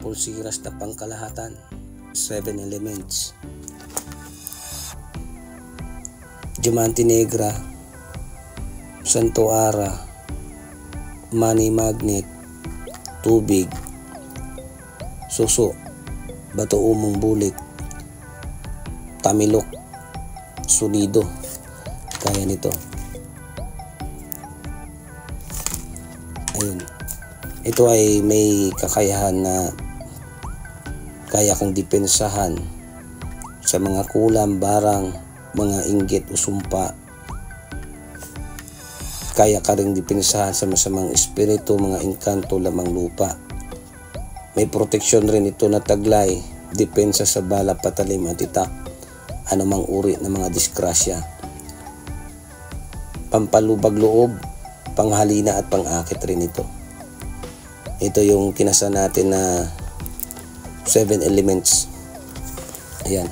pulsiras na pangkalahatan, 7 elements. Diamante Negra, Santo Ara, Money Magnet, Tubig, Suso, Bato Umong Bulit, Tamilok, Sunido. Kaya nito. Ayun. Ito ay may kakayahan na kaya kang depensahan sa mga kulam, barang, mga inggit o sumpa. Kaya ka ring depensahan sa masamang espiritu, mga engkanto, lamang lupa. May proteksyon rin ito na taglay, depensa sa bala, patalim at itak, anumang uri ng mga disgrasya. Pampalubag loob, panghalina at pangakit rin ito. Ito yung kinasa natin na 7 elements. Ayan.